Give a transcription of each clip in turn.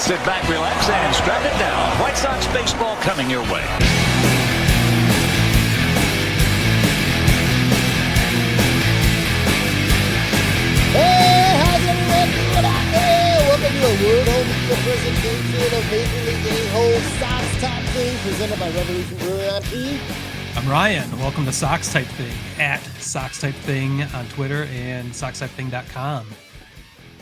Sit back, relax, and strap it down. White Sox baseball coming your way. Hey, how's everyone doing out there? Welcome to a World Home Video presentation of Major League A-Hole Sox Type Thing, presented by Revolution Brewing on E. I'm Ryan. Welcome to Sox Type Thing at Sox Type Thing on Twitter and soxtypething.com.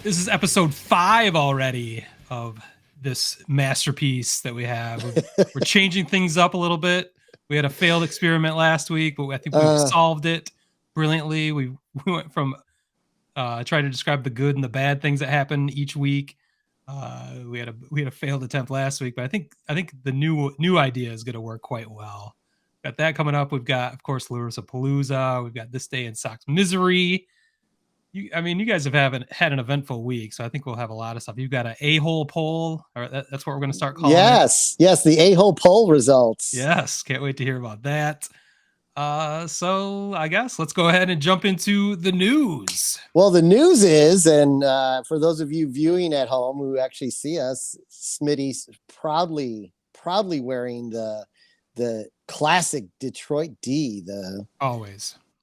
This is episode 5 already of this masterpiece that we have. We're changing things up a little bit. We had a failed experiment last week, but I think we solved it brilliantly. We went from trying to describe the good and the bad things that happen each week. We had a failed attempt last week, but I think the new idea is going to work quite well. Got that coming up. We've got, of course, Russa Palooza. We've got This Day in Sox Misery. You guys have had an eventful week, so I think we'll have a lot of stuff. You've got an a-hole poll, or that's what we're going to start calling it. Yes, the a-hole poll results. Yes, can't wait to hear about that. So I guess let's go ahead and jump into the news. Well, the news is, and for those of you viewing at home who actually see us, Smitty's proudly wearing the classic Detroit D, the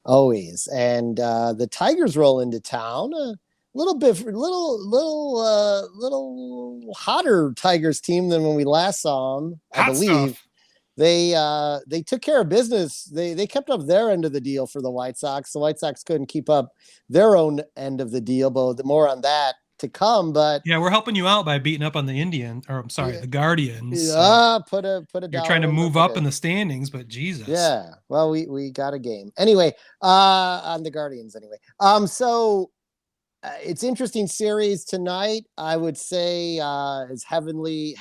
always, and the Tigers roll into town. A little hotter Tigers team than when we last saw them. I believe they took care of business. They kept up their end of the deal for the White Sox. The White Sox couldn't keep up their own end of the deal, but more on that to come. But yeah, we're helping you out by beating up on the the Guardians. Put a You're trying to move up in the standings, but Jesus. Yeah. Well, we got a game anyway. On the Guardians anyway. So it's interesting series tonight. I would say is heavily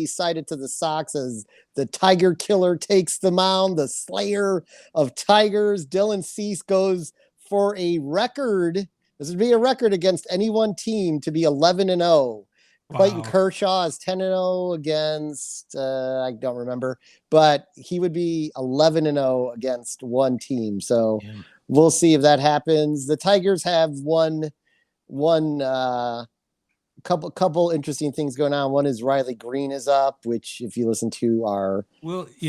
cited to the Sox as the Tiger Killer takes the mound, the Slayer of Tigers. Dylan Cease goes for a record. This would be a record against any one team to be 11-0. Wow. Clayton Kershaw is 10-0 against, I don't remember, but he would be 11-0 against one team. So we'll see if that happens. The Tigers have one couple interesting things going on. One is Riley Green is up, which if you listen to our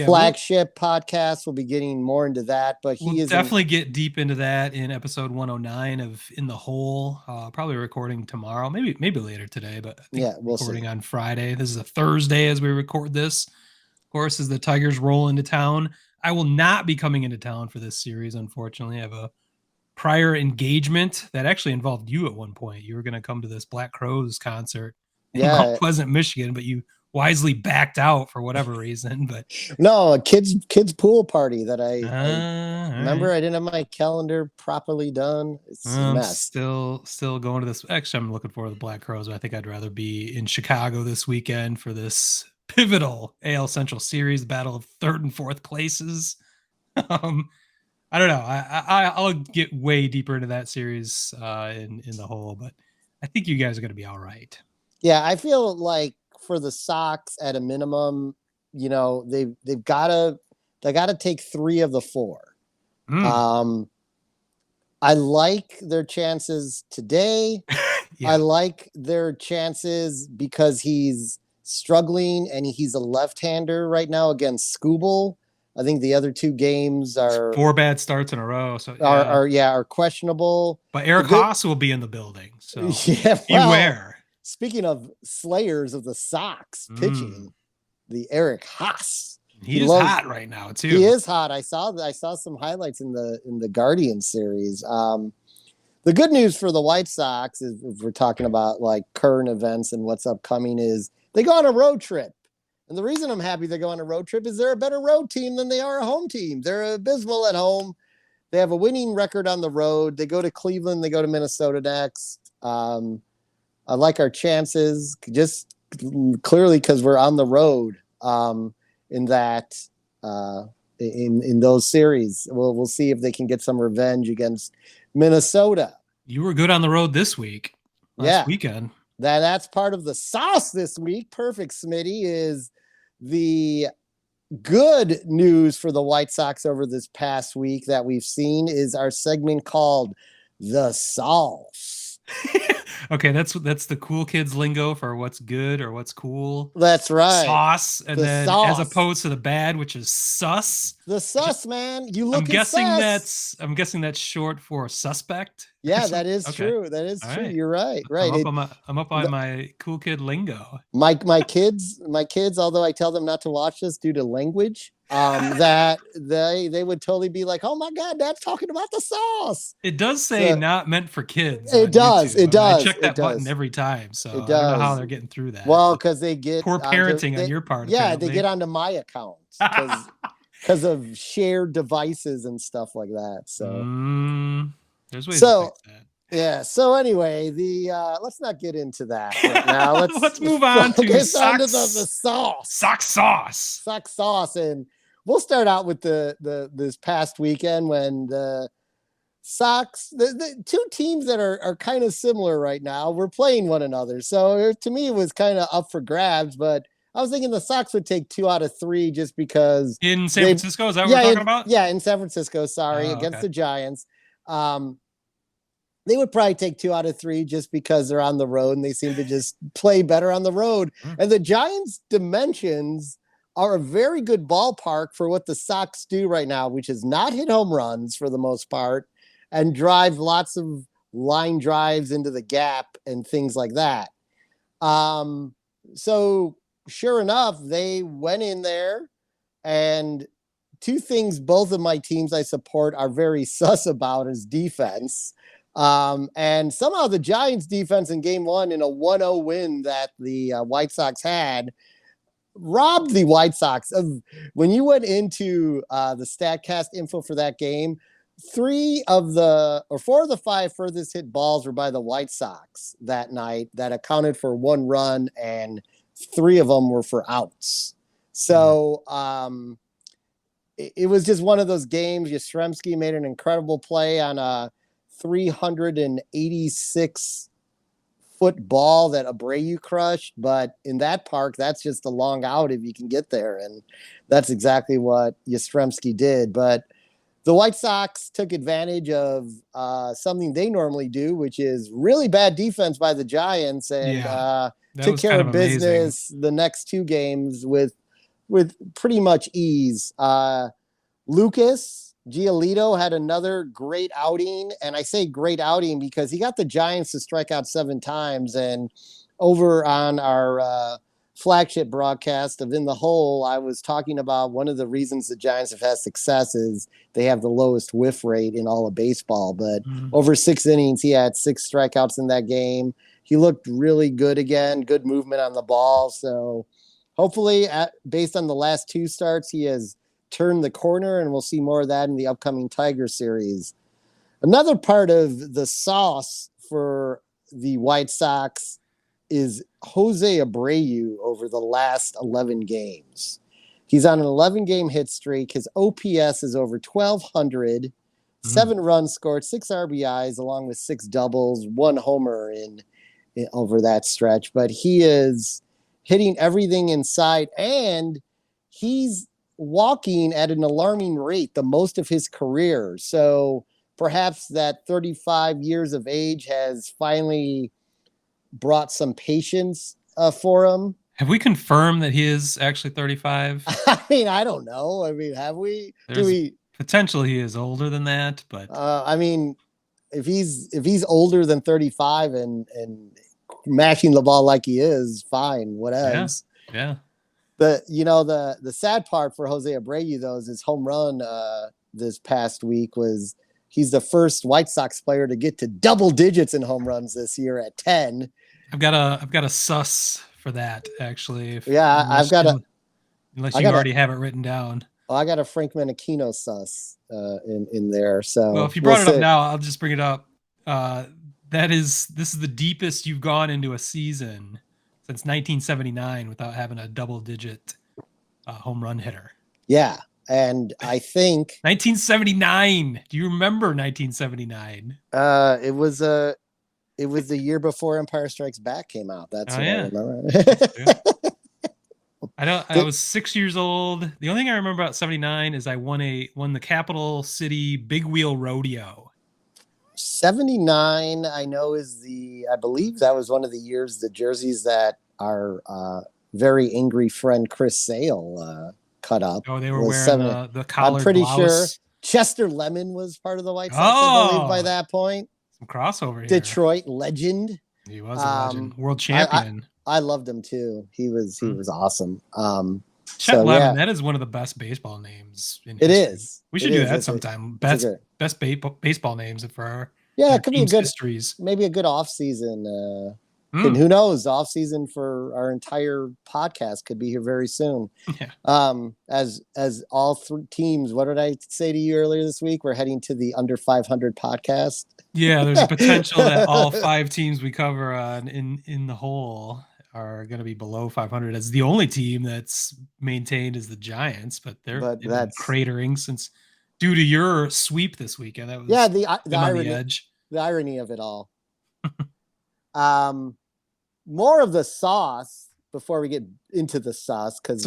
flagship podcast, we'll be getting more into that. But we'll definitely get deep into that in episode 109 of In the Hole. Probably recording tomorrow, maybe later today, but I think we'll recording see. On Friday. This is a Thursday as we record this. Of course, as the Tigers roll into town. I will not be coming into town for this series, unfortunately. I have a prior engagement that actually involved you at one point. You were going to come to this Black Crowes concert in Mount Pleasant, Michigan, but you wisely backed out for whatever reason. But no, a kids pool party that I remember. Right. I didn't have my calendar properly done. It's a mess. Still going to this. Actually, I'm looking forward to the Black Crowes, but I think I'd rather be in Chicago this weekend for this pivotal AL Central Series battle of third and fourth places. I don't know. I'll get way deeper into that series in the Hole, but I think you guys are going to be all right. Yeah, I feel like for the Sox, at a minimum, they've got to take 3 of the 4. I like their chances today. I like their chances because he's struggling and he's a left-hander right now against Skubal. I think the other 2 games are 4 bad starts in a row. So are questionable. But Eric Haas will be in the so beware. Speaking of slayers of the Sox pitching, the Eric Haas. He is hot right now too. He is hot. I saw some highlights in the Guardian series. The good news for the White Sox is, if we're talking about like current events and what's upcoming, is they go on a road trip. And the reason I'm happy they go on a road trip is they're a better road team than they are a home team. They're abysmal at home. They have a winning record on the road. They go to Cleveland. They go to Minnesota next. I like our chances just clearly because we're on the road in those series. We'll see if they can get some revenge against Minnesota. You were good on the road this week. Last weekend. That's part of the sauce this week. Perfect, Smitty, is the good news for the White Sox over this past week that we've seen is our segment called The Sauce. Okay, that's the cool kids lingo for what's good or what's cool. That's right. Sauce, and The then as sauce. opposed to the bad, which is sus. The sus, man. You I'm looking guessing sus. that's short for suspect. or Yeah, that something? is Okay. true. That is All true. right. You're right. I'm Right. up on my cool kid lingo. My kids, although I tell them not to watch this due to language, that they would totally be like, "Oh my God, Dad's talking about the sauce." It does say So, not meant for kids it on does. YouTube. It I does. check It that button does. every time, so It I don't know how does. they're getting through that. Well, but because they get poor parenting on your part, yeah, they apparently. get onto my account because of shared devices and stuff like that. So, there's ways to fix that. yeah. So anyway, let's not get into that right now. Let's move on to the sauce. Sock sauce. Sock sauce, and we'll start out with the this past weekend when the Sox, the two teams that are kind of similar right now, were playing one another. So to me, it was kind of up for grabs. But I was thinking the Sox would take 2 out of 3 just because in San Francisco. Is that what we're talking about? Yeah, in San Francisco. Sorry, against the Giants. They would probably take 2 out of 3 just because they're on the road and they seem to just play better on the road. And the Giants' dimensions are a very good ballpark for what the Sox do right now, which is not hit home runs for the most part and drive lots of line drives into the gap and things like that. So sure enough, they went in there, and two things both of my teams I support are very sus about is defense. And somehow the Giants defense in game 1 in a 1-0 win that the White Sox had robbed the White Sox of, when you went into the StatCast info for that game, 4 of the 5 furthest hit balls were by the White Sox that night that accounted for 1 run, and 3 of them were for outs. So it was just one of those games. Yastrzemski made an incredible play on a 386-foot ball that Abreu crushed, but in that park, that's just a long out if you can get there, and that's exactly what Yastrzemski did. But the White Sox took advantage of something they normally do, which is really bad defense by the Giants, and took care of business the next 2 games with pretty much ease. Lucas Giolito had another great outing, and I say great outing because he got the Giants to strike out 7 times. And over on our flagship broadcast of In the Hole, I was talking about one of the reasons the Giants have had success is they have the lowest whiff rate in all of baseball. But over 6 innings, he had 6 strikeouts in that game. He looked really good again, good movement on the ball. So hopefully, based on the last 2 starts, he has turned the corner, and we'll see more of that in the upcoming Tiger series. Another part of the sauce for the White Sox is Jose Abreu over the last 11 games. He's on an 11-game hit streak. His OPS is over 1,200, 7 runs scored, 6 RBIs, along with 6 doubles, 1 homer in over that stretch. But he is hitting everything inside, and he's walking at an alarming rate, the most of his career. So perhaps that 35 years of age has finally brought some patience for him. Have we confirmed that he is actually 35? I mean, I don't know. I mean, have we? Potentially he is older than that, but I mean, if he's older than 35 and mashing the ball like he is, fine, whatever. Yeah. The sad part for Jose Abreu, though, is his home run this past week was he's the first White Sox player to get to double digits in home runs this year at 10. I've got a sus for that, actually. Unless you already have it written down. Well, I got a Frank Menachino sus in there. So well, if you brought it up now, I'll just bring it up. This is the deepest you've gone into a season since 1979 without having a double-digit home run hitter. Yeah, and I think 1979. Do you remember 1979? It was the year before Empire Strikes Back came out. That's what I remember. I was 6 years old. The only thing I remember about 79 is I won the Capital City Big Wheel Rodeo. 79, I know I believe that was one of the years, the jerseys that our very angry friend Chris Sale cut up. Oh, they were was wearing 70. the collared I'm pretty blouse. sure Chester Lemon was part of the White Sox, I believe, by that point. Some crossover here. Detroit legend. He was a legend. World champion. I loved him too. He was awesome. Chet Lemon, that is one of the best baseball names in history. It is. We should do that sometime. Best baseball names for our it could be a good histories. Maybe a good off season. And who knows? Off season for our entire podcast could be here very soon. Yeah. As all three teams, what did I say to you earlier this week? We're heading to the under 500 podcast. Yeah, there's a potential that all 5 teams we cover on in the whole are going to be below 500. As the only team that's maintained is the Giants, but they're been cratering since due to your sweep this weekend. That was the irony, edge. The irony of it all. More of the sauce before we get into the sauce, because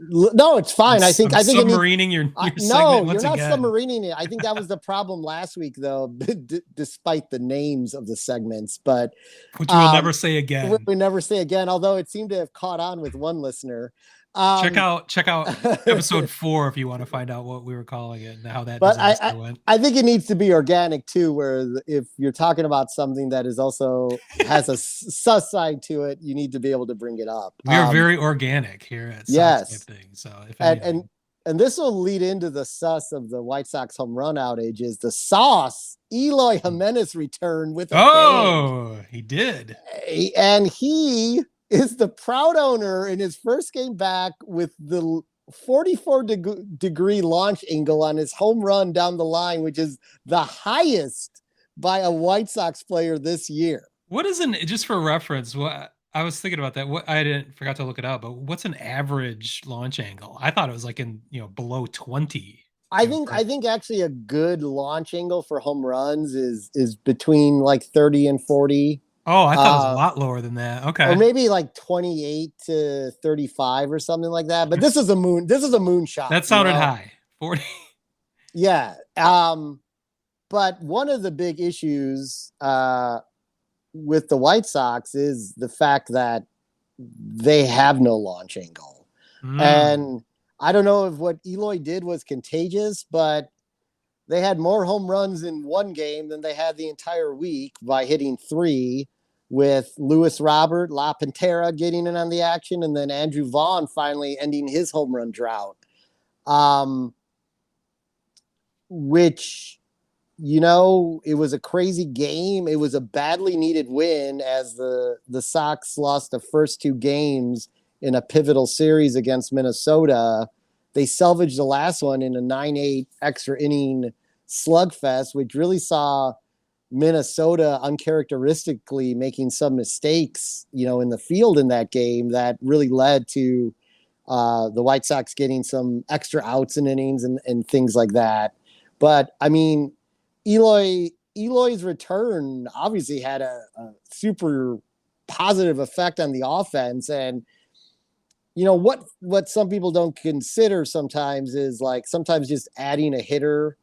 no, it's fine. I think submarining your no, you're not submarining it. I think that was the problem last week, though, despite the names of the segments. But which we'll never say again. We never say again. Although it seemed to have caught on with one listener. Check out episode 4 if you want to find out what we were calling it and how that disaster went. I think it needs to be organic too, where if you're talking about something that is also has a sus side to it, you need to be able to bring it up. We are very organic here at Sox Type Thing. So if and this will lead into the sus of the White Sox home run outage is the sauce. Eloy Jiménez returned with a bang. He did. And he is the proud owner in his first game back with the 44-degree launch angle on his home run down the line, which is the highest by a White Sox player this year. What is just for reference? What I was thinking about that. What I forgot to look it up, but what's an average launch angle? I thought it was like below 20. I think actually a good launch angle for home runs is between like 30 and 40. Oh, I thought it was a lot lower than that. Okay. Or maybe like 28 to 35 or something like that. But this is a moonshot. That sounded high. 40. Yeah. But one of the big issues with the White Sox is the fact that they have no launch angle. And I don't know if what Eloy did was contagious, but they had more home runs in one game than they had the entire week by hitting 3, with Luis Robert, La Pantera getting in on the action, and then Andrew Vaughn finally ending his home run drought. Which, it was a crazy game. It was a badly needed win as the Sox lost the first 2 games in a pivotal series against Minnesota. They salvaged the last one in a 9-8 extra inning slugfest, which really saw Minnesota uncharacteristically making some mistakes, in the field in that game that really led to the White Sox getting some extra outs in innings and things like that. But I mean, Eloy's return obviously had a super positive effect on the offense. And what some people don't consider sometimes is like sometimes just adding a hitter.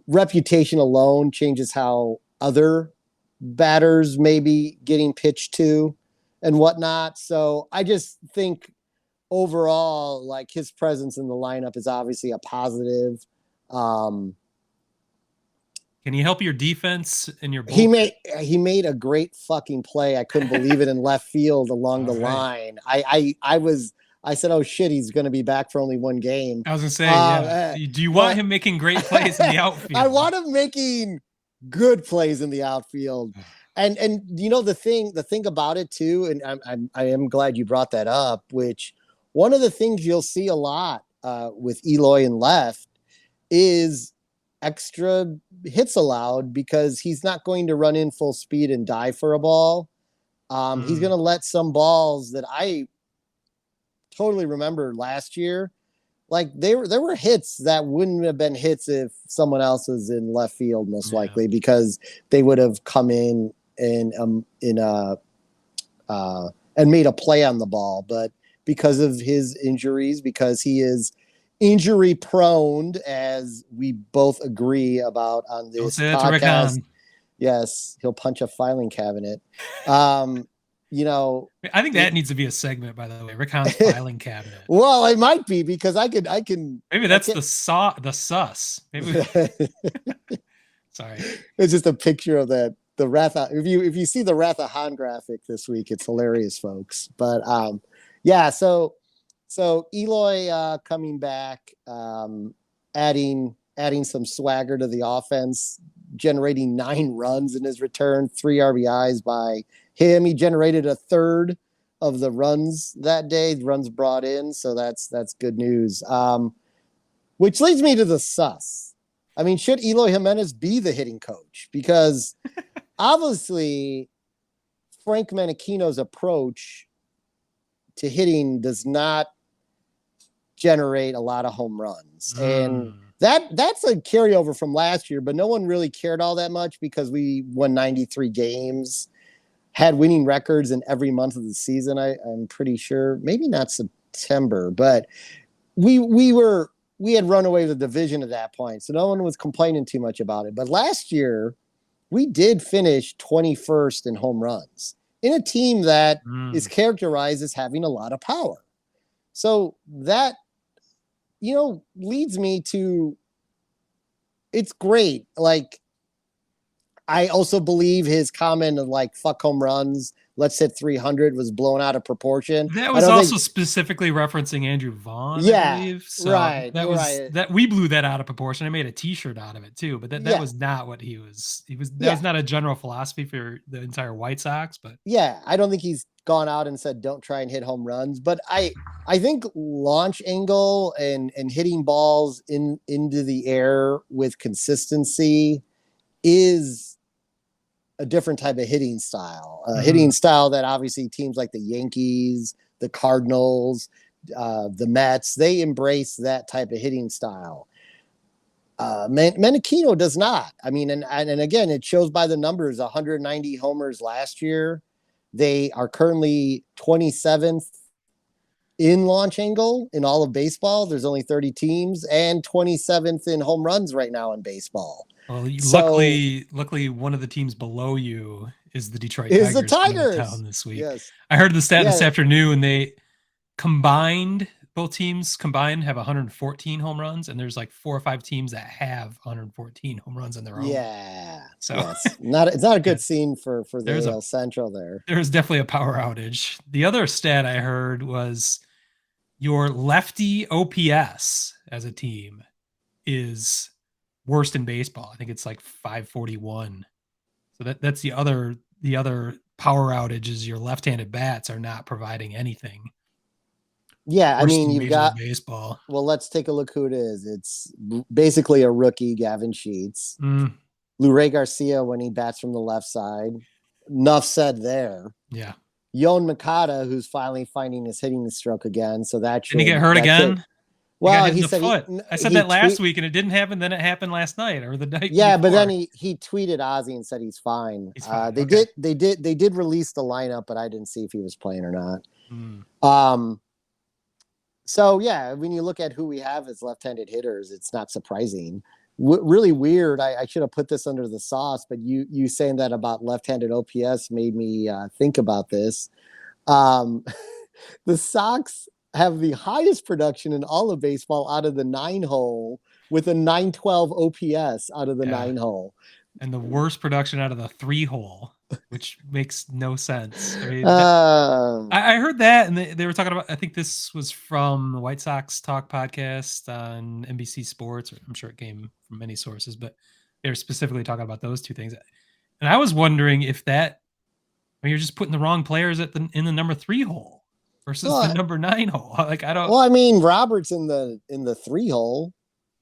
Reputation alone changes how other batters may be getting pitched to and whatnot. So I just think overall, like his presence in the lineup is obviously a positive. Can he help your defense in your bullpen? He made a great fucking play. I couldn't believe it in left field along the line. I said, oh, shit, he's going to be back for only one game. I was going to say, do you want him making great plays in the outfield? I want him making good plays in the outfield. And the thing about it, too, and I am glad you brought that up, which one of the things you'll see a lot with Eloy in left is extra hits allowed because he's not going to run in full speed and dive for a ball. He's going to let some balls that I totally remember last year, like there were hits that wouldn't have been hits if someone else was in left field, most likely, because they would have come in and made a play on the ball. But because of his injuries, because he is injury prone, as we both agree about on Don't this say that to Rick podcast. Hahn. Yes, he'll punch a filing cabinet. You know, I think that needs to be a segment, by the way. Rick Hahn's filing cabinet. Well, it might be, because I can. Maybe that's the sus. Maybe. Sorry. It's just a picture of the Wrath. If you see the Wrath of Han graphic this week, it's hilarious, folks. But yeah. So Eloy coming back, adding some swagger to the offense, generating 9 runs in his return, 3 RBIs by him. He generated a third of the runs that day, runs brought in. So that's good news. Which leads me to the sus. I mean, should Eloy Jiménez be the hitting coach? Because obviously Frank Menachino's approach to hitting does not generate a lot of home runs. And that's a carryover from last year, but no one really cared all that much because we won 93 games, had winning records in every month of the season. I'm pretty sure, maybe not September, but we had run away with the division at that point. So no one was complaining too much about it. But last year we did finish 21st in home runs in a team that is characterized as having a lot of power. So that, leads me to, it's great. Like, I also believe his comment of like, fuck home runs, let's hit 300 was blown out of proportion. That was also specifically referencing Andrew Vaughn, I believe. So right. That was that we blew that out of proportion. I made a t-shirt out of it too, but that was not what he was. That was not a general philosophy for the entire White Sox, but I don't think he's gone out and said, don't try and hit home runs, but I think launch angle and hitting balls into the air with consistency is a different type of hitting style, hitting style that obviously teams like the Yankees, the Cardinals, the Mets, they embrace that type of hitting style. Menachino does not. I mean, and again, it shows by the numbers, 190 homers last year. They are currently 27th in launch angle in all of baseball. There's only 30 teams, and 27th in home runs right now in baseball. Well, luckily, one of the teams below you is the Detroit Tigers. Is the Tigers town this week? Yes, I heard the stat this afternoon. They both teams combined have 114 home runs, and there's like 4 or 5 teams that have 114 home runs on their own. Yeah, so it's not a good scene for the AL Central there. There's definitely a power outage. The other stat I heard was your lefty OPS as a team is worst in baseball. I think it's like 541. So that's the other power outage is your left-handed bats are not providing anything. Yeah, I mean, you've got baseball. Well, let's take a look who it is. It's basically a rookie, Gavin Sheets. Luray Garcia when he bats from the left side. Enough said there. Yeah. Yon Makata, who's finally finding his hitting stroke again. So that didn't he get hurt again? Well, he said I said that last week and it didn't happen. Then it happened last night or the night. Yeah, before. But then he tweeted Ozzy and said he's fine. He's fine. They did release the lineup, but I didn't see if he was playing or not. So yeah, when you look at who we have as left-handed hitters, it's not surprising. Really weird. I should have put this under the sauce, but you saying that about left-handed OPS made me think about this. The Sox have the highest production in all of baseball out of the 9-hole with a 912 OPS out of the 9-hole. And the worst production out of the 3-hole, which makes no sense. I mean, I heard that, and they were talking about, I think this was from the White Sox Talk podcast on NBC Sports, or I'm sure it came from many sources, but they were specifically talking about those two things. And I was wondering if you're just putting the wrong players in the number 3-hole versus the number 9-hole. Like, I don't. Well, I mean, Robert's in the 3-hole.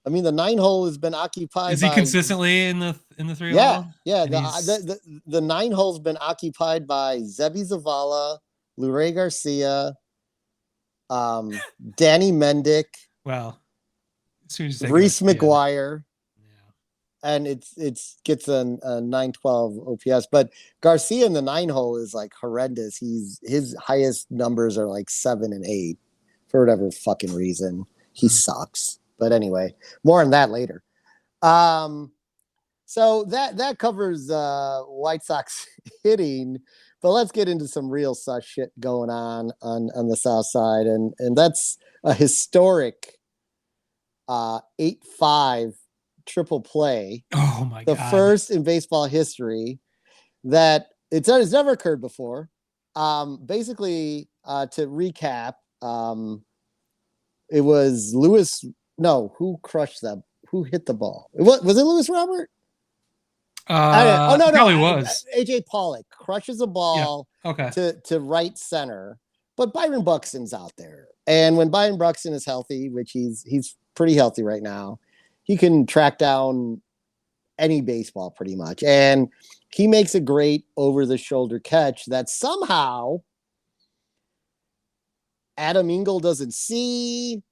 I mean, the 9-hole has been occupied. Is he consistently in the 3-hole? Yeah. The 9-hole's been occupied by Zebby Zavala, Luray Garcia, Danny Mendick. Well, as soon as Reese McGuire. And it gets a 912 OPS, but Garcia in the 9-hole is like horrendous. His highest numbers are like 7 and 8 for whatever fucking reason. He sucks. But anyway, more on that later. So that covers White Sox hitting, but let's get into some real sus shit going on the South Side, and that's a historic 8-5 triple play. Oh my God. The first in baseball history that it's never occurred before. Basically, to recap, it was who crushed that? Who hit the ball? Was it Lewis Robert? No, probably was. AJ Pollock crushes a ball to right center, but Byron Buxton's out there. And when Byron Buxton is healthy, which he's pretty healthy right now, he can track down any baseball pretty much. And he makes a great over-the-shoulder catch that somehow Adam Engel doesn't see.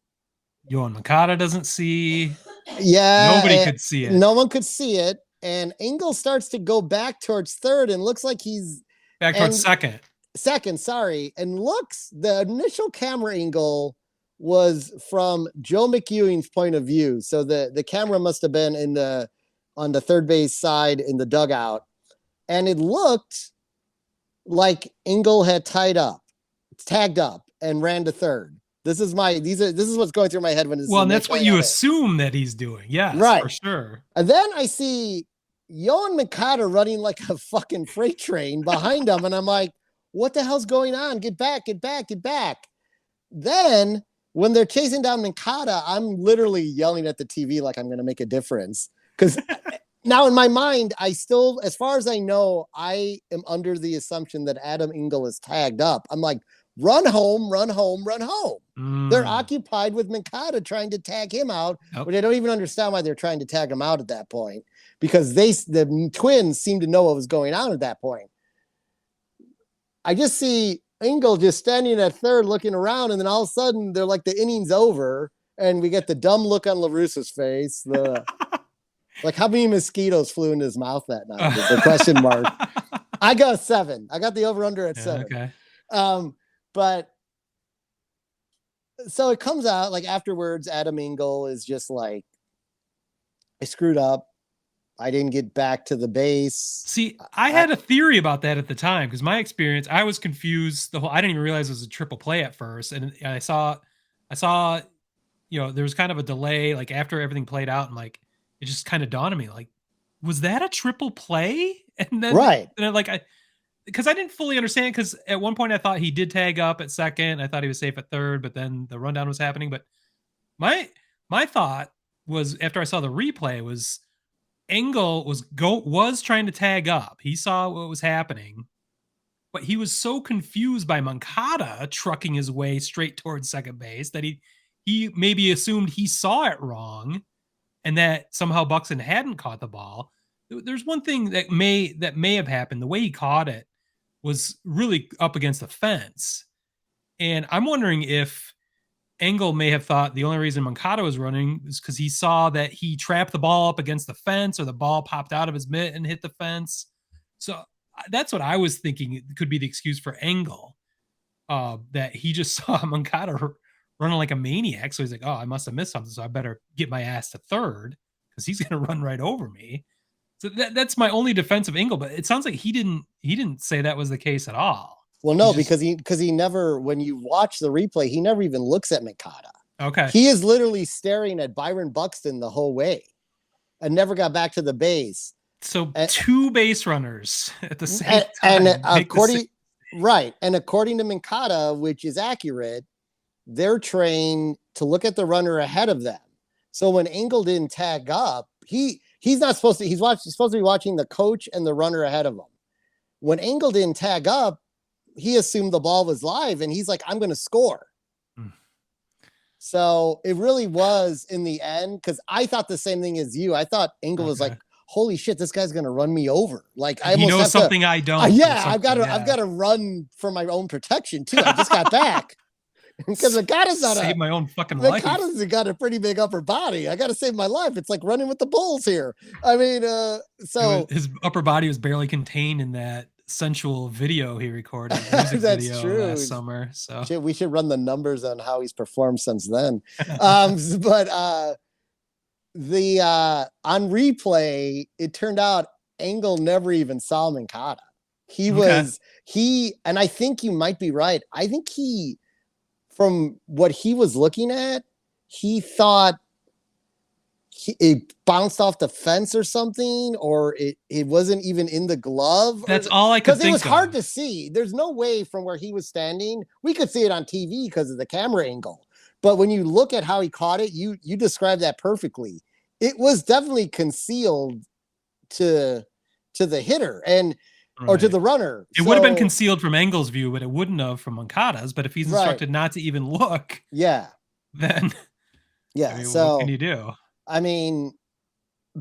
Yoan Moncada doesn't see. Yeah. Nobody could see it. No one could see it. And Engel starts to go back towards third and looks like he's back towards second. And the initial camera angle was from Joe McEwing's point of view. So the camera must have been on the third base side in the dugout. And it looked like Engel had tagged up and ran to third. This is what's going through my head when this. Well, and that's what you assume that he's doing. Yeah, right, for sure. And then I see Yoan Moncada running like a fucking freight train behind him, and I'm like, "What the hell's going on? Get back! Get back! Get back!" Then when they're chasing down Moncada, I'm literally yelling at the TV like I'm going to make a difference because. Now, in my mind, as far as I know, I am under the assumption that Adam Engel is tagged up. I'm like, run home, run home, run home. They're occupied with Moncada trying to tag him out, which I don't even understand why they're trying to tag him out at that point, because the Twins seem to know what was going on at that point. I just see Engel just standing at third looking around, and then all of a sudden, they're like the inning's over, and we get the dumb look on LaRussa's face, like how many mosquitoes flew into his mouth that night? The question mark. I got 7. I got the over under at 7. Okay. But so it comes out like afterwards, Adam Engel is just like, I screwed up. I didn't get back to the base. See, I had a theory about that at the time because my experience, I was confused. I didn't even realize it was a triple play at first, and I saw, there was kind of a delay, like after everything played out, and like. It just kind of dawned on me, like, was that a triple play? And then, because I didn't fully understand, because at one point I thought he did tag up at second. I thought he was safe at third, but then the rundown was happening. But my thought was, after I saw the replay, was Engel was trying to tag up. He saw what was happening, but he was so confused by Moncada trucking his way straight towards second base that he maybe assumed he saw it wrong. And that somehow Buxton hadn't caught the ball. There's one thing that may have happened. The way he caught it was really up against the fence. And I'm wondering if Engel may have thought the only reason Moncada was running was because he saw that he trapped the ball up against the fence, or the ball popped out of his mitt and hit the fence. So that's what I was thinking. It could be the excuse for Engel, that he just saw Moncada running like a maniac. So he's like, oh, I must have missed something. So I better get my ass to third because he's going to run right over me. So that's my only defense of Engel, but it sounds like he didn't say that was the case at all. Well, no, because he never, when you watch the replay, he never even looks at Moncada. Okay. He is literally staring at Byron Buxton the whole way and never got back to the base. So two base runners at the same time. And according to Moncada, which is accurate, they're trained to look at the runner ahead of them. So when Engel didn't tag up, he's not supposed to. He's supposed to be watching the coach and the runner ahead of him. When Engel didn't tag up, he assumed the ball was live, and he's like, "I'm going to score." So it really was in the end, because I thought the same thing as you. I thought Engel was like, "Holy shit, this guy's going to run me over!" Like I almost have something I don't. I've got to run for my own protection too. I just got back. Because Moncada's not save my own fucking life. Moncada's got a pretty big upper body. I got to save my life. It's like running with the bulls here. I mean, so his upper body was barely contained in that sensual video he recorded, music That's video true. last summer. So We should run the numbers on how he's performed since then. But on replay, it turned out Engel never even saw Mankata. And I think you might be right. I think from what he was looking at, he thought it bounced off the fence or something, or it wasn't even in the glove. That's all I could think of. Because it was hard to see. There's no way from where he was standing. We could see it on TV because of the camera angle. But when you look at how he caught it, you described that perfectly. It was definitely concealed to the hitter or to the runner. It would have been concealed from Engel's view, but it wouldn't have from Mankata's. But if he's instructed not to even look, then what can you do? I mean,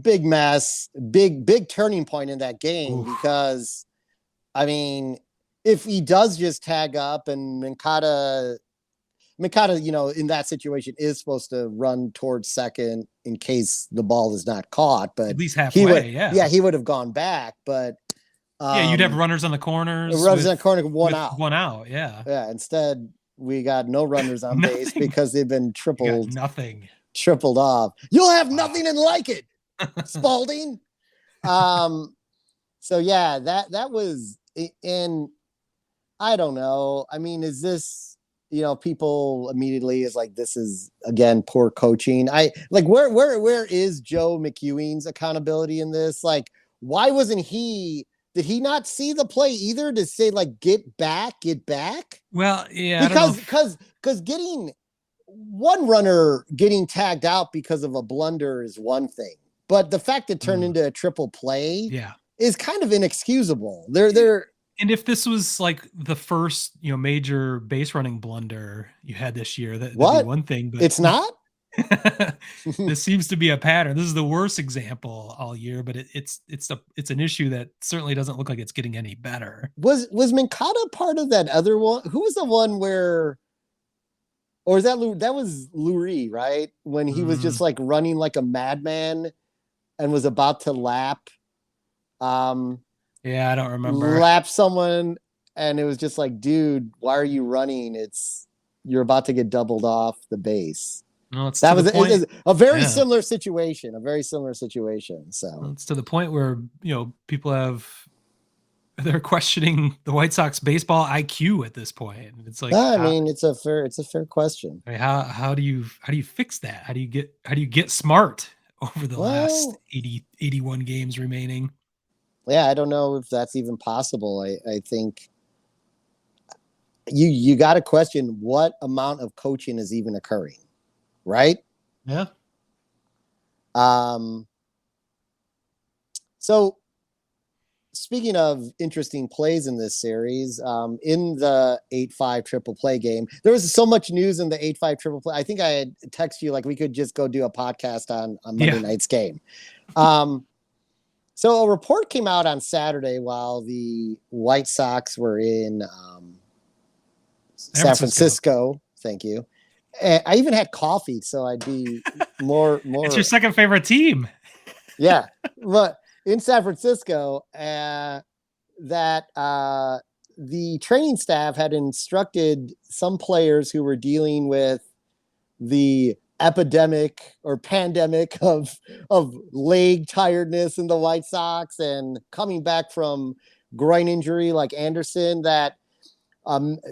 big mess, big turning point in that game. Because, I mean, if he does just tag up and Mankata, in that situation is supposed to run towards second in case the ball is not caught, but at least halfway, he would have gone back, but you'd have runners on the corners. Runners on the corner, one out. Yeah. Instead, we got no runners on base because they've been tripled off. You'll have nothing and like it, Spalding. So yeah, that was, and I don't know. I mean, is this, people immediately is like, this is again poor coaching. Where is Joe McEwing's accountability in this? Like, why wasn't did he not see the play either to say, like, get back? Well, yeah, because getting one runner getting tagged out because of a blunder is one thing, but the fact it turned into a triple play is kind of inexcusable. And if this was like the first, major base running blunder you had this year, that'd be one thing, but it's not. This seems to be a pattern. This is the worst example all year, but it's an issue that certainly doesn't look like it's getting any better. Was Mankata part of that other one? Who was the one where, or is that was Lurie, right? When he was just like running like a madman and was about to lap. Yeah, I don't remember. Lap someone, and it was just like, dude, why are you running? You're about to get doubled off the base. No, it's a very similar situation. So it's to the point where people they're questioning the White Sox baseball IQ at this point. It's like, it's a fair question. I mean, how do you fix that? How do you get smart over the last 81 games remaining? Yeah, I don't know if that's even possible. I think you got to question what amount of coaching is even occurring, right? Yeah. So speaking of interesting plays in this series, in the 8-5 triple play game, there was so much news in the 8-5 triple play. I think I had texted you like we could just go do a podcast on Monday night's game. So a report came out on Saturday while the White Sox were in San Francisco. Thank you. And I even had coffee, so I'd be more. It's your second favorite team. Yeah, but in San Francisco, that the training staff had instructed some players who were dealing with the epidemic or pandemic of leg tiredness in the White Sox and coming back from groin injury like Anderson, that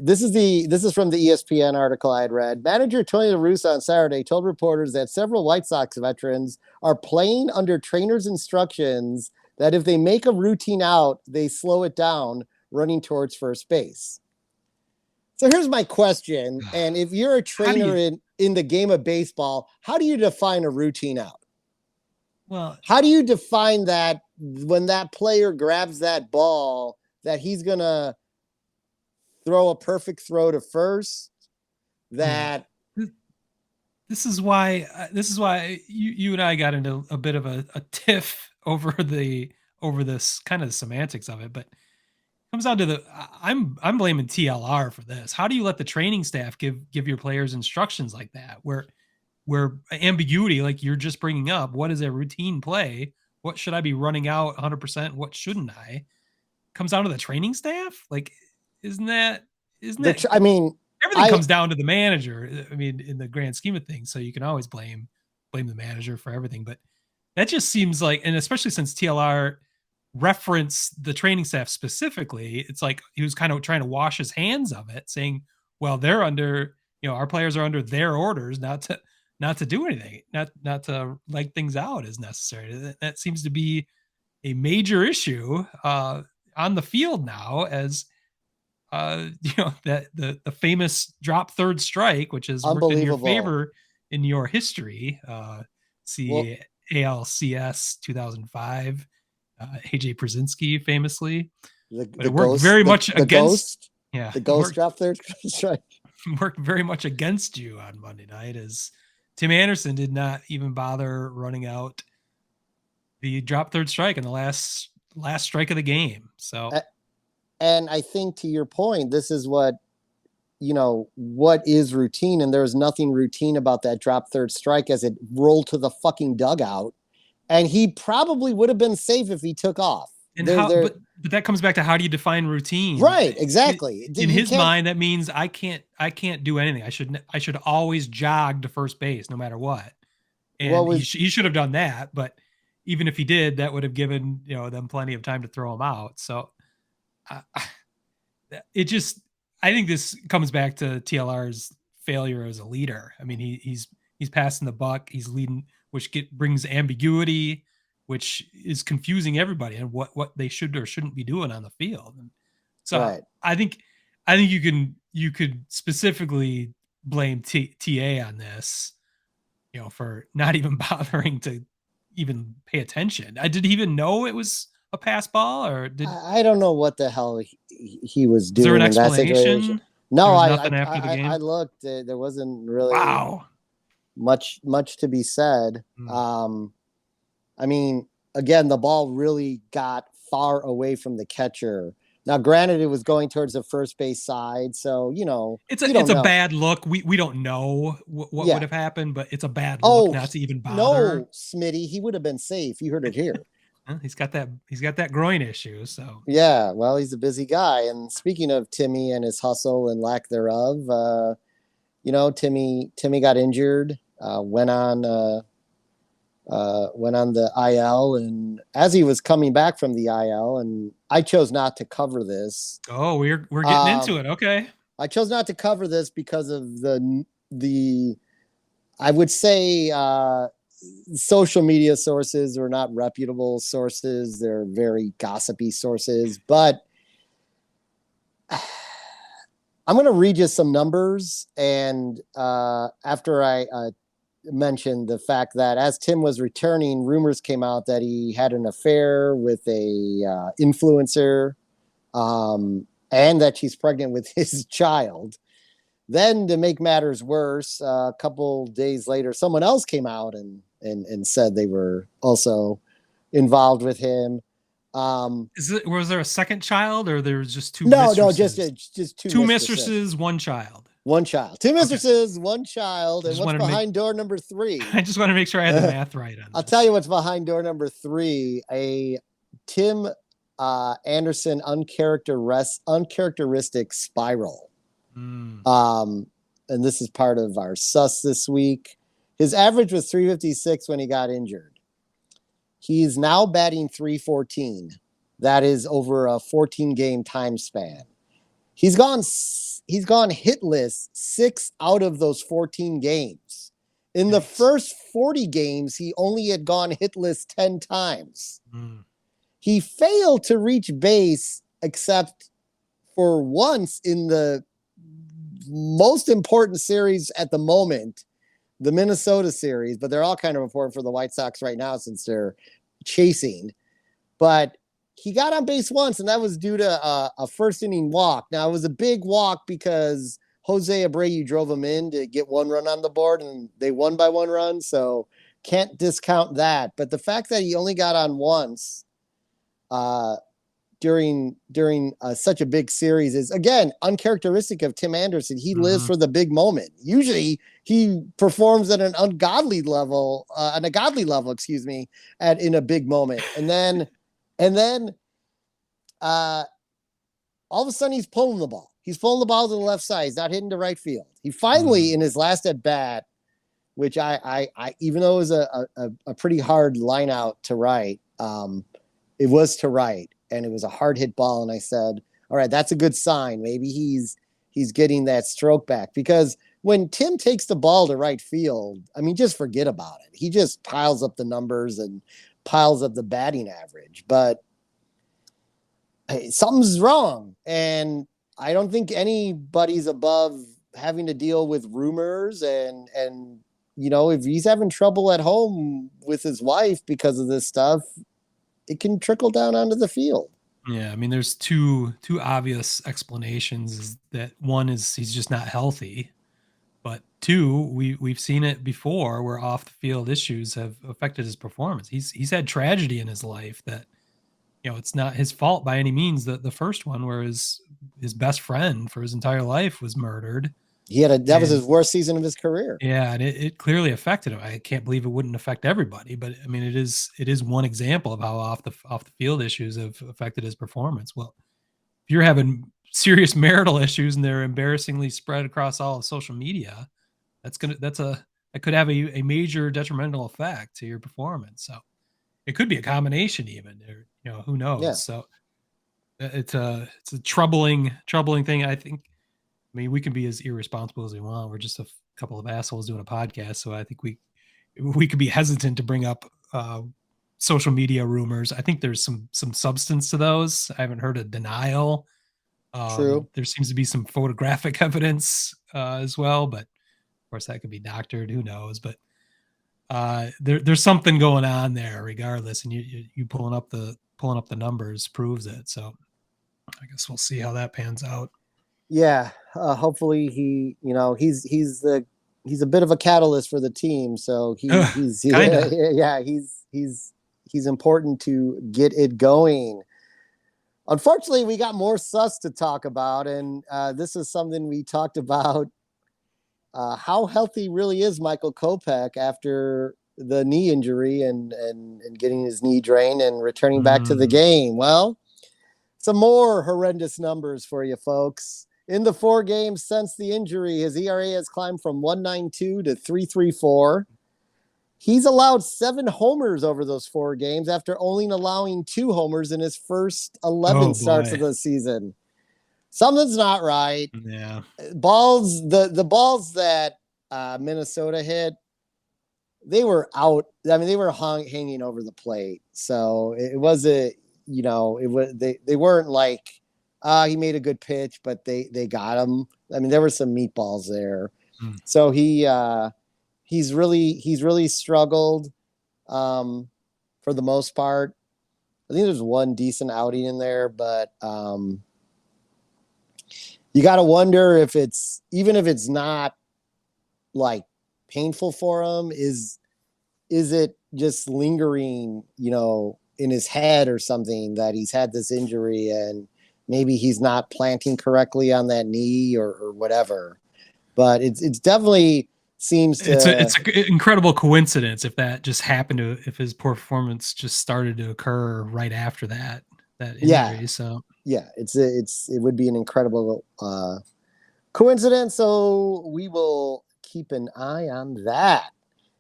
this is from the ESPN article I had read. Manager Tony La Russa on Saturday told reporters that several White Sox veterans are playing under trainers' instructions that if they make a routine out, they slow it down running towards first base. So here's my question. And if you're a trainer in the game of baseball, how do you define a routine out? Well, how do you define that when that player grabs that ball, that he's going to throw a perfect throw to first? That this is why you and I got into a bit of a tiff over this kind of the semantics of it, but comes down to I'm blaming TLR for this. How do you let the training staff give your players instructions like that, where ambiguity, like you're just bringing up, what is a routine play? What should I be running out 100%? What shouldn't I? comes down to the training staff. Like, isn't that? I mean, everything comes down to the manager. I mean, in the grand scheme of things, so you can always blame the manager for everything. But that just seems like, and especially since TLR referenced the training staff specifically, it's like he was kind of trying to wash his hands of it, saying, well, they're under, our players are under their orders not to do anything, not to like things out as necessary. That seems to be a major issue on the field now, as that the famous drop third strike, which has worked in your favor in your history. See ALCS 2005, AJ Przinsky famously. It worked very much against. Yeah, the ghost drop third strike worked very much against you on Monday night, as Tim Anderson did not even bother running out the drop third strike in the last strike of the game. So, and I think, to your point, this is what is routine, and there's nothing routine about that drop third strike as it rolled to the fucking dugout, and he probably would have been safe if he took off. And but that comes back to, how do you define routine? Right, exactly. In his mind, that means I can't do anything. I should always jog to first base no matter what. And he should have done that, but even if he did, that would have given them plenty of time to throw him out. So I think this comes back to TLR's failure as a leader. I mean, he's passing the buck, he's leading, which brings ambiguity, which is confusing everybody and what they should or shouldn't be doing on the field. And so right. I think you could specifically blame TA on this, for not even bothering to even pay attention. Did he even know it was a pass ball, or I don't know what the hell he was doing. Is there an explanation? No, I looked. There wasn't really much to be said. I mean, again, the ball really got far away from the catcher. Now, granted, it was going towards the first base side, so it's a bad look. We don't know what would have happened, but it's a bad look not to even bother. No, Smitty, he would have been safe. You heard it here. He's got that groin issue. So yeah, well, he's a busy guy. And speaking of Timmy and his hustle and lack thereof, Timmy got injured, went on the IL, and as he was coming back from the IL, and I chose not to cover this. Oh, we're getting into it. Okay. I chose not to cover this because of the I would say social media sources are not reputable sources. They're very gossipy sources, but I'm going to read you some numbers. And after I mentioned the fact that as Tim was returning, rumors came out that he had an affair with a influencer, and that she's pregnant with his child. Then, to make matters worse, a couple days later, someone else came out and said they were also involved with him. Was there a second child, or there was just two? No, just two mistresses, one child. One child, two mistresses, one child, and what's behind door number 3? I just want to make sure I had the math right on this. I'll tell you what's behind door number 3: a Tim Anderson uncharacteristic spiral. And this is part of our sus this week. His average was 356 when he got injured. He's now batting 314. That is over a 14-game time span. He's gone hitless 6 out of those 14 games. In the first 40 games, he only had gone hitless 10 times. He failed to reach base except for once in the most important series at the moment, the Minnesota series, but they're all kind of important for the White Sox right now since they're chasing. But he got on base once, and that was due to a first inning walk. Now, it was a big walk because Jose Abreu drove him in to get 1 run on the board, and they won by 1 run, so can't discount that. But the fact that he only got on once during such a big series is, again, uncharacteristic of Tim Anderson. He lives for the big moment. Usually he performs at an ungodly level, in a big moment. And then all of a sudden he's pulling the ball. He's pulling the ball to the left side. He's not hitting to right field. He finally, in his last at bat, which I even though it was a pretty hard line out to right, it was to right, and it was a hard hit ball. And I said, all right, that's a good sign. Maybe he's getting that stroke back, because when Tim takes the ball to right field, I mean, just forget about it. He just piles up the numbers and piles up the batting average, but something's wrong. And I don't think anybody's above having to deal with rumors and, if he's having trouble at home with his wife because of this stuff, it can trickle down onto the field. Yeah. I mean, there's two obvious explanations. Is that one is he's just not healthy, but two, we've seen it before where off the field issues have affected his performance. He's had tragedy in his life that, it's not his fault by any means. The first one where his best friend for his entire life was murdered. That was his worst season of his career. Yeah. And it clearly affected him. I can't believe it wouldn't affect everybody, but I mean, it is one example of how off the field issues have affected his performance. Well, if you're having serious marital issues and they're embarrassingly spread across all of social media, that could have a major detrimental effect to your performance. So it could be a combination even, or, who knows? Yeah. So it's a troubling thing. I think, we can be as irresponsible as we want. We're just a couple of assholes doing a podcast. So I think we could be hesitant to bring up social media rumors. I think there's some substance to those. I haven't heard a denial. True. There seems to be some photographic evidence as well, but of course that could be doctored. Who knows? But there's something going on there regardless. And you pulling up the numbers proves it. So I guess we'll see how that pans out. Yeah. Hopefully he's a bit of a catalyst for the team. So he's important to get it going. Unfortunately, we got more sus to talk about. And this is something we talked about. How healthy really is Micheal Kopech after the knee injury and getting his knee drained and returning back to the game? Well, some more horrendous numbers for you folks. In the 4 games since the injury, his ERA has climbed from 1.92 to 3.34. He's allowed 7 homers over those 4 games after only allowing 2 homers in his first 11 starts of the season. Something's not right. Yeah. The balls that Minnesota hit, they were out. I mean, they were hanging over the plate. So it was they weren't like, he made a good pitch, but they got him. I mean, there were some meatballs there. So he's really struggled for the most part. I think there's one decent outing in there, but you got to wonder if it's not like painful for him, is it just lingering, in his head or something, that he's had this injury and maybe he's not planting correctly on that knee or whatever. But it's definitely seems to. It's an incredible coincidence if that just happened if his performance just started to occur right after that injury. Yeah. So yeah, it would be an incredible coincidence. So we will keep an eye on that.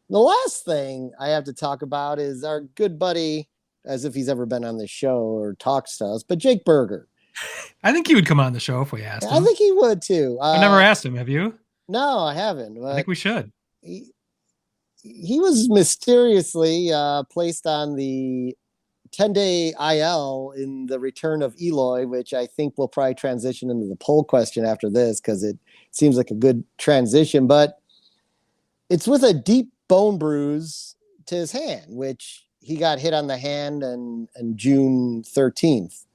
The last thing I have to talk about is our good buddy, as if he's ever been on the show or talks to us, but Jake Berger. I think he would come on the show if we asked him. I think he would too. I've never asked him. Have you? No, I haven't. I think we should. He was mysteriously placed on the 10-day IL in the return of Eloy, which I think will probably transition into the poll question after this because it seems like a good transition. But it's with a deep bone bruise to his hand, which he got hit on the hand on June 13th.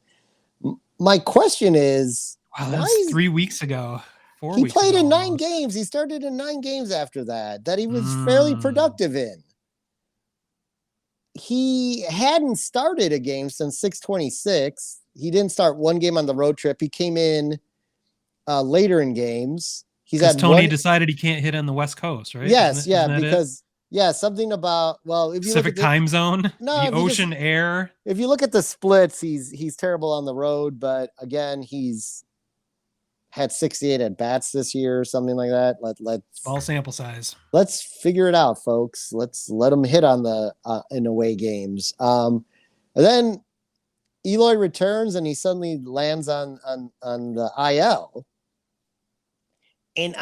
My question is, wow, that's 3 weeks ago. 4 weeks. He played ago in 9 almost. games. He started in 9 games after that he was fairly productive in. He hadn't started a game since 6/26. He didn't start one game on the road trip. He came in later in games. He's had Tony decided he can't hit on the West Coast, right? Yes, isn't because Yeah, something about, well, if you look Pacific at time zone, no, the if you just ocean air. if you look at the splits, he's terrible on the road, but again, he's had 68 at bats this year or something like that. Small sample size. Let's figure it out, folks. Let's let him hit on the in away games. And then Eloy returns and he suddenly lands on the IL. And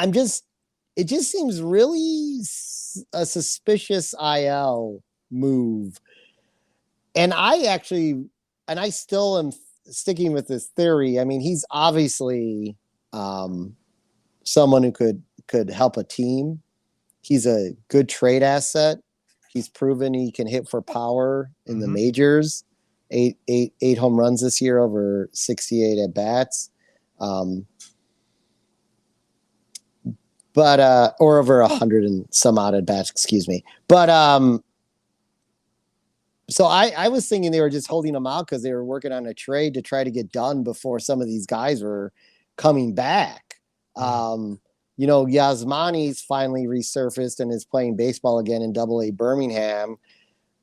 it just seems really a suspicious IL move. And I still am sticking with this theory. I mean, he's obviously someone who could help a team. He's a good trade asset. He's proven he can hit for power in the majors. Eight home runs this year, over 68 at bats. But or over 100 and some odd at bats, excuse me. But so I was thinking they were just holding him out because they were working on a trade to try to get done before some of these guys were coming back. Yasmani's finally resurfaced and is playing baseball again in Double-A Birmingham.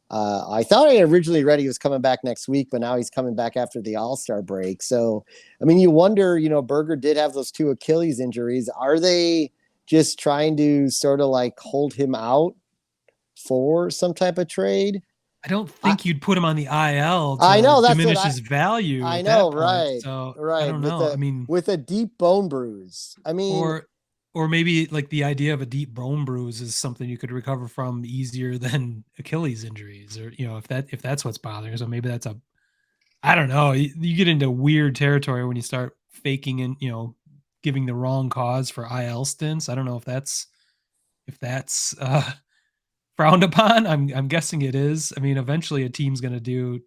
I thought I originally read he was coming back next week, but now he's coming back after the All-Star break. So, I mean, you wonder, Berger did have those 2 Achilles injuries. Are they just trying to sort of like hold him out for some type of trade? I don't think you'd put him on the IL to I know, that's diminish his value. I know, right? So right. I don't know. With a deep bone bruise. I mean, or maybe like the idea of a deep bone bruise is something you could recover from easier than Achilles injuries, or if that's what's bothering. So maybe that's I don't know. You get into weird territory when you start faking and giving the wrong cause for IL stints. I don't know if that's frowned upon. I'm guessing it is. I mean, eventually a team's gonna do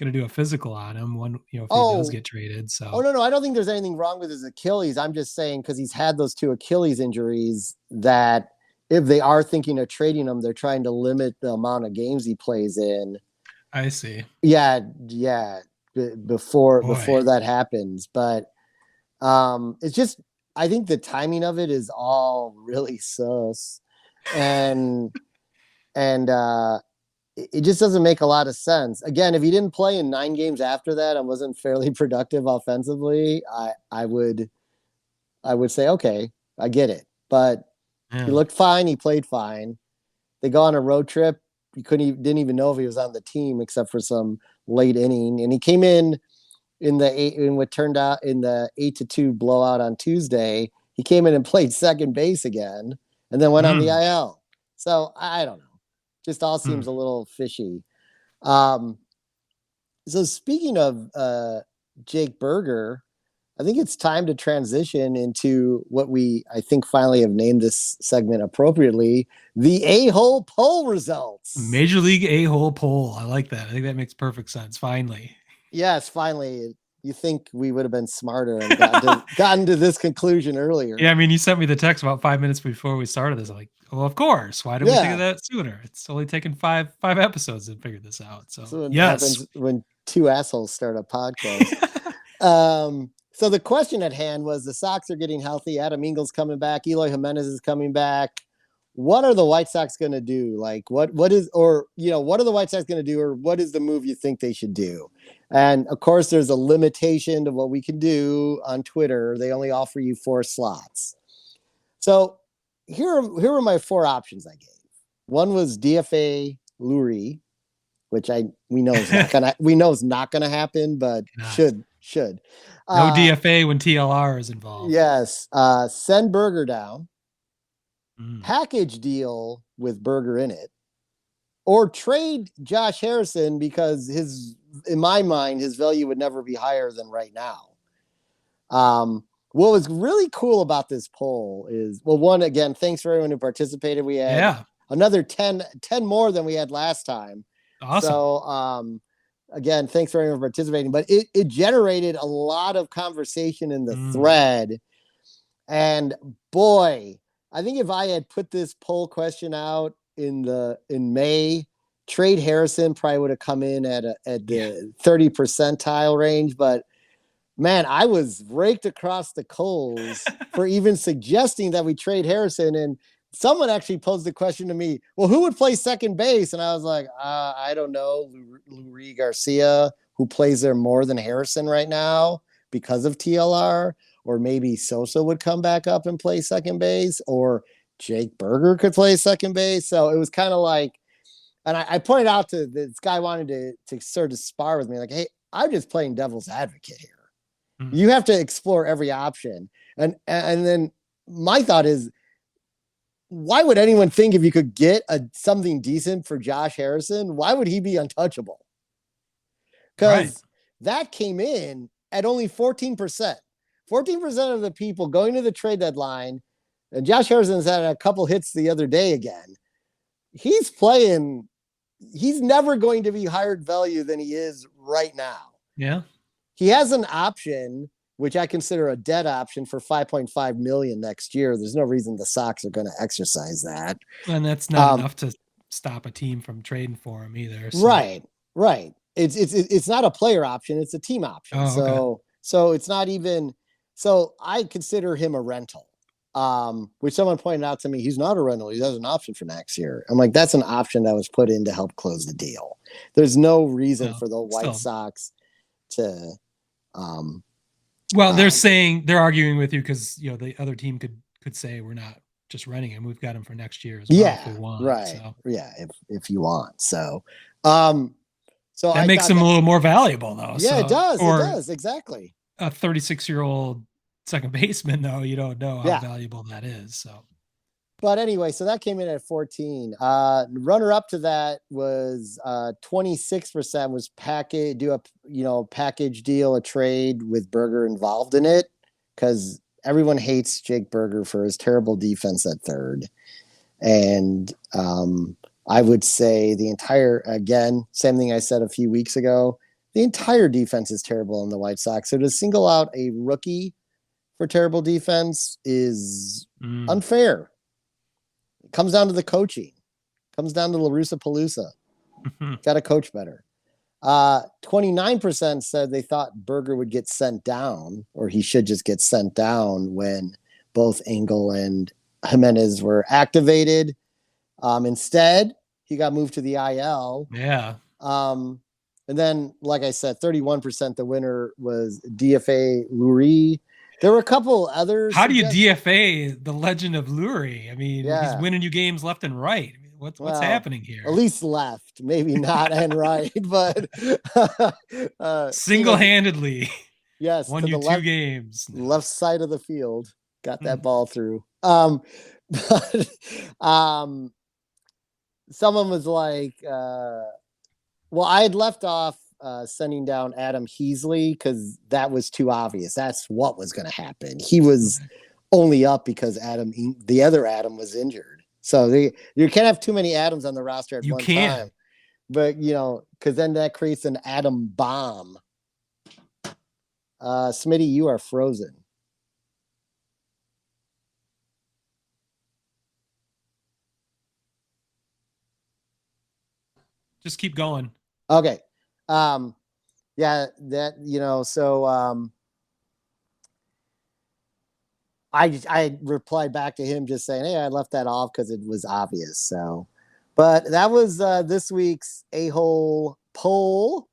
a physical on him when if he does get traded. So no, I don't think there's anything wrong with his Achilles. I'm just saying because he's had those 2 Achilles injuries that if they are thinking of trading him, they're trying to limit the amount of games he plays in. I see. Yeah. Before that happens, but it's just I think the timing of it is all really sus, and it just doesn't make a lot of sense. Again, if he didn't play in 9 games after that and wasn't fairly productive offensively, I would say, okay, I get it. But he looked fine. He played fine. They go on a road trip. You didn't even know if he was on the team except for some late inning. And he came in what turned out in the 8-2 blowout on Tuesday. He came in and played second base again and then went on the IL. So I don't know. Just all seems a little fishy. So speaking of Jake Berger, I think it's time to transition into what I think finally have named this segment appropriately, the A-hole poll results. Major League A-hole poll. I like that. I think that makes perfect sense. Finally. Yes, finally. You think we would have been smarter and gotten to this conclusion earlier. Yeah, I mean, you sent me the text about 5 minutes before we started this. I'm like, well, of course. Why didn't we think of that sooner? It's only taken five episodes to figure this out. So what happens when 2 assholes start a podcast. So the question at hand was the Sox are getting healthy. Adam Engel's coming back. Eloy Jiménez is coming back. What are the White Sox going to do? Like what are the White Sox going to do, or what is the move you think they should do? And of course, there's a limitation to what we can do on Twitter. They only offer you 4 slots. So here are my 4 options I gave. One was DFA Lurie, which we know is not gonna happen, but should. No DFA when TLR is involved. Yes. Send Berger down. Package deal with Berger in it, or trade Josh Harrison because in my mind, his value would never be higher than right now. What was really cool about this poll is, well, one, again, thanks for everyone who participated. We had another 10 more than we had last time. Awesome. So, again, thanks for everyone participating, but it generated a lot of conversation in the thread. And boy, I think if I had put this poll question out in May, trade Harrison probably would have come in at the 30 percentile range. But man, I was raked across the coals for even suggesting that we trade Harrison. And someone actually posed the question to me, well, who would play second base? And I was like, I don't know. Lurie Garcia, who plays there more than Harrison right now because of TLR, or maybe Sosa would come back up and play second base, or Jake Berger could play second base. So it was kind of like, and I pointed out to this guy wanted to sort of spar with me, like, hey, I'm just playing devil's advocate here. Mm-hmm. You have to explore every option. And then my thought is, why would anyone think if you could get something decent for Josh Harrison, why would he be untouchable? Because that came in at only 14%. 14% of the people going to the trade deadline, and Josh Harrison's had a couple hits the other day again. He's never going to be higher value than he is right now. Yeah. He has an option, which I consider a dead option, for $5.5 million next year. There's no reason the Sox are going to exercise that. And that's not enough to stop a team from trading for him either. So. Right. It's not a player option. It's a team option. So it's not even, so I consider him a rental. Which someone pointed out to me, he's not a rental. He has an option for next year. I'm like, that's an option that was put in to help close the deal. There's no reason for the White Sox to, they're arguing with you because, the other team could say, we're not just renting him. We've got him for next year as well if we want. Right. So. Yeah. If you want. So that makes him a little more valuable though. Yeah, it does. It does. Exactly. A 36-year-old second baseman, though, you don't know how valuable that is. So, but anyway, so that came in at 14. Runner up to that was 26% was package deal, a trade with Berger involved in it, because everyone hates Jake Berger for his terrible defense at third. And I would say again, same thing I said a few weeks ago, the entire defense is terrible in the White Sox. So to single out a rookie for terrible defense is unfair. It comes down to the coaching. It comes down to Russa Palooza. Got to coach better. 29% said they thought Berger would get sent down, or he should just get sent down when both Engel and Jimenez were activated. Instead, he got moved to the IL. Yeah. And then, like I said, 31%, the winner was DFA Lurie. There were a couple others. How do you DFA the legend of Lurie? I mean, he's winning you games left and right. I mean, what's happening here? At least left, maybe not and right, but single-handedly. Yes, won you two games. Left side of the field, got that ball through. But someone was like, well, I had left off sending down Adam Heasley because that was too obvious. That's what was going to happen. He was only up because the other Adam was injured. So you can't have too many Adams on the roster at one time. But, because then that creates an Adam bomb. Smitty, you are frozen. Just keep going. Okay. Yeah, that, so I replied back to him just saying, hey, I left that off because it was obvious. So, but that was this week's A-hole poll.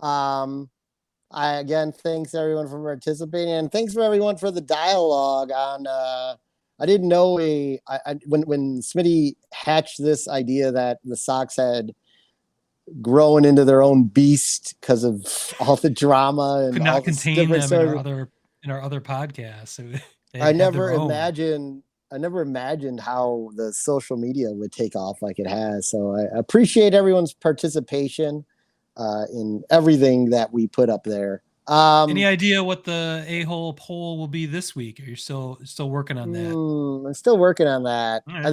Again, thanks everyone for participating, and thanks for everyone for the dialogue on, I didn't know when Smitty hatched this idea that the Sox had growing into their own beast because of all the drama and could not contain them in our other podcasts. So I never imagined how the social media would take off like it has. So I appreciate everyone's participation in everything that we put up there. Any idea what the A-hole poll will be this week? Are you still working on that? I'm still working on that. Right.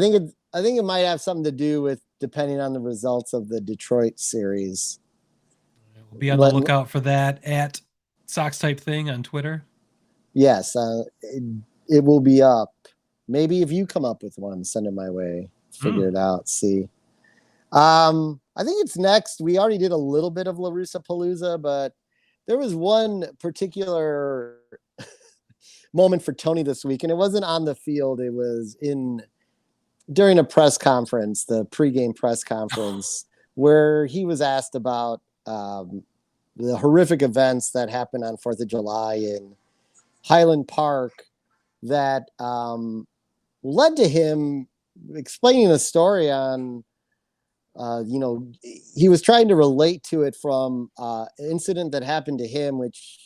I think it might have something to do with depending on the results of the Detroit series. We'll be on the lookout for that at Sox Type Thing on Twitter. Yes, it will be up. Maybe if you come up with one, send it my way. Figure it out. See. I think it's next. We already did a little bit of Russa Palooza, but there was one particular moment for Tony this week, and it wasn't on the field. It was in during a press conference, the pregame press conference, where he was asked about the horrific events that happened on 4th of July in Highland Park that led to him explaining the story on, he was trying to relate to it from an incident that happened to him, which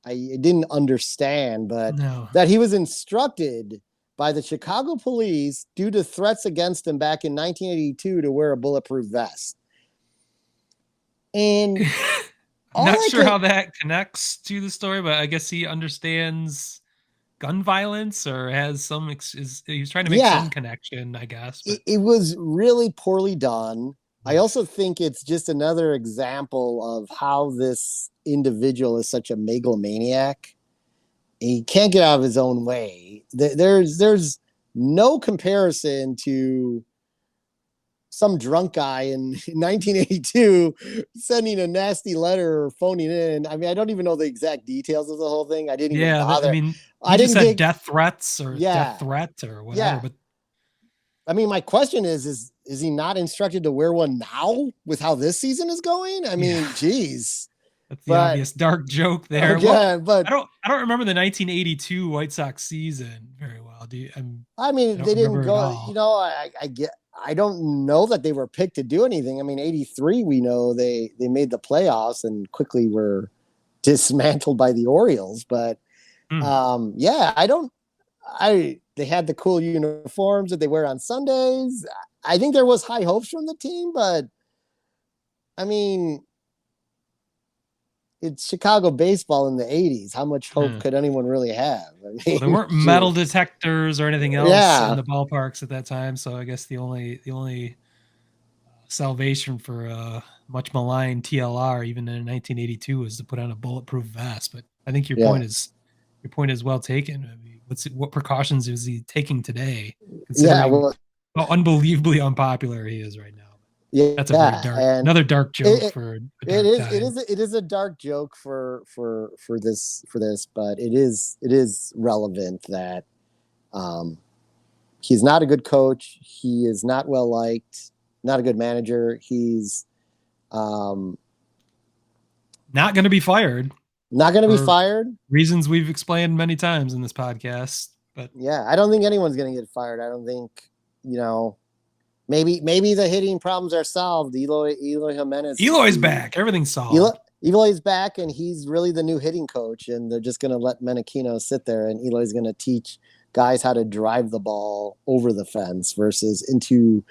I didn't understand, but that he was instructed by the Chicago police due to threats against him back in 1982 to wear a bulletproof vest. And I'm not sure how that connects to the story, but I guess he understands gun violence or has some, he's trying to make some connection, I guess. But. It was really poorly done. I also think it's just another example of how this individual is such a megalomaniac. He can't get out of his own way. There's no comparison to some drunk guy in 1982 sending a nasty letter or phoning in. I mean, I don't even know the exact details of the whole thing. I didn't even bother. I mean, I didn't get death threats or death threat or whatever. Yeah. But I mean, my question is he not instructed to wear one now with how this season is going? I mean, geez. That's the obvious dark joke there. But I don't remember the 1982 White Sox season very well. Do you? They didn't go. I don't know that they were picked to do anything. I mean, 83, we know they made the playoffs and quickly were dismantled by the Orioles. But they had the cool uniforms that they wear on Sundays. I think there was high hopes from the team, but I mean, it's Chicago baseball in the 80s. How much hope could anyone really have? I mean, there weren't metal detectors or anything else in the ballparks at that time. So I guess the only salvation for much maligned TLR, even in 1982, was to put on a bulletproof vest. But I think your point is well taken. I mean, what precautions is he taking today? Considering how unbelievably unpopular he is right now. Yeah, that's another dark joke for it is a dark joke for this, but it is relevant that he's not a good coach. He is not well liked, not a good manager. He's not going to be fired. Not going to be fired. Reasons we've explained many times in this podcast. But I don't think anyone's going to get fired. I don't think, maybe the hitting problems are solved. Eloy Jiménez. Eloy's back. Everything's solved. Eloy's back, and he's really the new hitting coach, and they're just going to let Menachino sit there, and Eloy's going to teach guys how to drive the ball over the fence versus into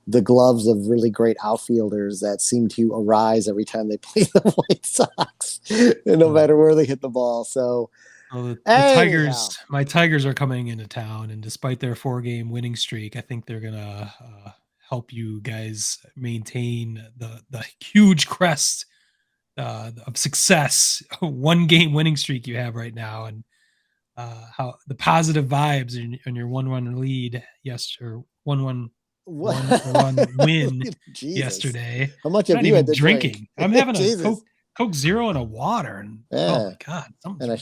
the gloves of really great outfielders that seem to arise every time they play the White Sox, no matter where they hit the ball. So, the Tigers, my Tigers are coming into town, and despite their 4-game winning streak, I think they're gonna help you guys maintain the huge crest of success, 1-game winning streak you have right now, and how the positive vibes on your 1-1 lead yesterday, 1-1 win yesterday. How much have you had to drinking? Drink? I'm having a Coke Zero and a water, and oh my god, and a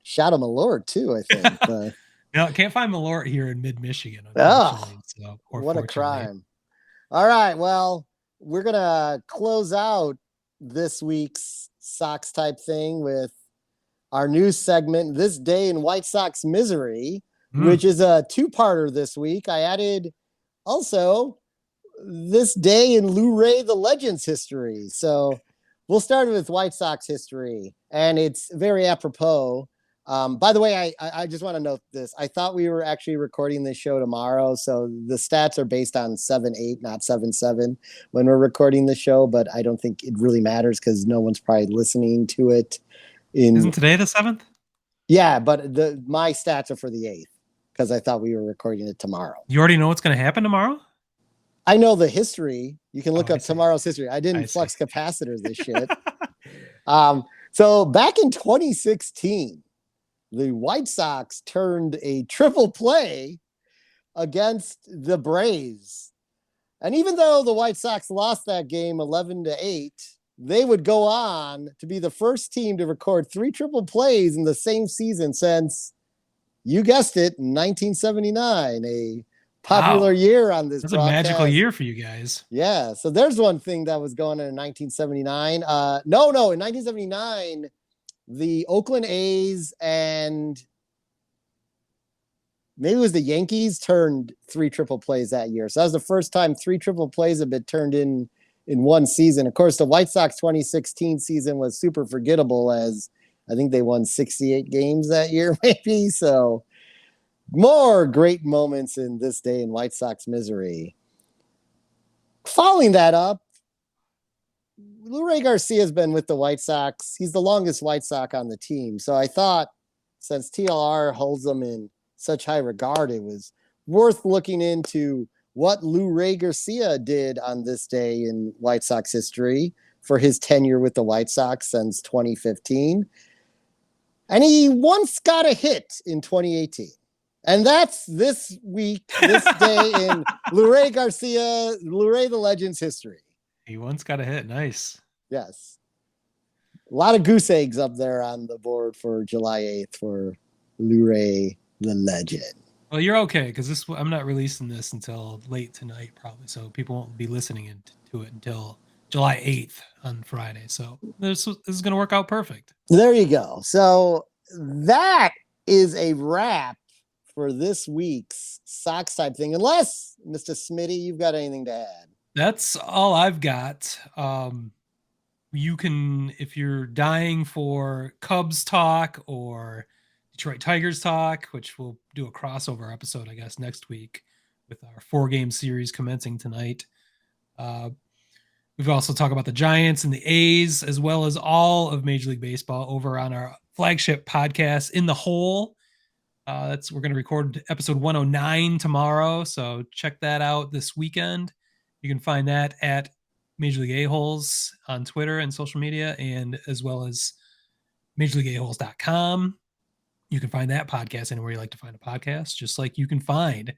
shot of Malort too, I think. I can't find Malort here in mid-Michigan. What a crime. All right, well, we're gonna close out this week's Sox type thing with our news segment, This Day in White Sox Misery, which is a 2-parter this week. I added also This Day in Lou Ray the Legend's history. So we'll start with White Sox history, and it's very apropos. By the way, I just want to note this. I thought we were actually recording this show tomorrow, so the stats are based on 7-8, not 7-7 when we're recording the show, but I don't think it really matters because no one's probably listening to it. Isn't today the 7th? Yeah, but my stats are for the 8th because I thought we were recording it tomorrow. You already know what's going to happen tomorrow? I know the history. You can look up tomorrow's history. I didn't flux capacitors this shit. So back in 2016, the White Sox turned a triple play against the Braves. And even though the White Sox lost that game 11-8, they would go on to be the first team to record 3 triple plays in the same season since, you guessed it, in 1979, a popular Wow. year on this That's a broadcast. magical year for you guys. Yeah. So there's one thing that was going on in 1979. In 1979, the Oakland A's and maybe it was the Yankees turned 3 triple plays that year. So that was the first time 3 triple plays have been turned in one season. Of course, the White Sox 2016 season was super forgettable, as I think they won 68 games that year, maybe. So more great moments in this day in White Sox misery. Following that up, Luray Garcia has been with the White Sox. He's the longest White Sox on the team. So I thought, since TLR holds them in such high regard, it was worth looking into what Luray Garcia did on this day in White Sox history for his tenure with the White Sox since 2015. And he once got a hit in 2018. And that's this week, this day in Luray the Legend's history. He once got a hit. Nice. Yes. A lot of goose eggs up there on the board for July 8th for Luray the Legend. Well, you're okay, because I'm not releasing this until late tonight, probably. So people won't be listening to it until July 8th on Friday. So this is going to work out perfect. There you go. So that is a wrap for this week's Sox Type Thing. Unless, Mr. Smitty, you've got anything to add. That's all I've got. You can, if you're dying for Cubs talk or Detroit Tigers talk, which we'll do a crossover episode, I guess, next week with our 4-game series commencing tonight. We've also talked about the Giants and the A's, as well as all of Major League Baseball over on our flagship podcast, In the Hole. We're going to record episode 109 tomorrow, so check that out this weekend. You can find that at Major League A-Holes on Twitter and social media, and as well as MajorLeagueAholes.com. You can find that podcast anywhere you like to find a podcast, just like you can find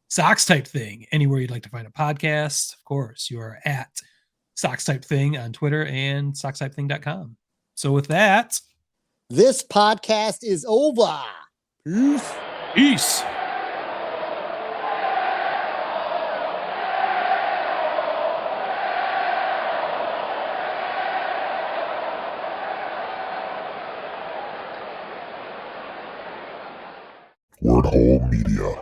Sox Type Thing anywhere you'd like to find a podcast. Of course, you are at Sox Type Thing on Twitter and SoxTypeThing.com. So with that, this podcast is over. Peace. Peace. Word Hole Media.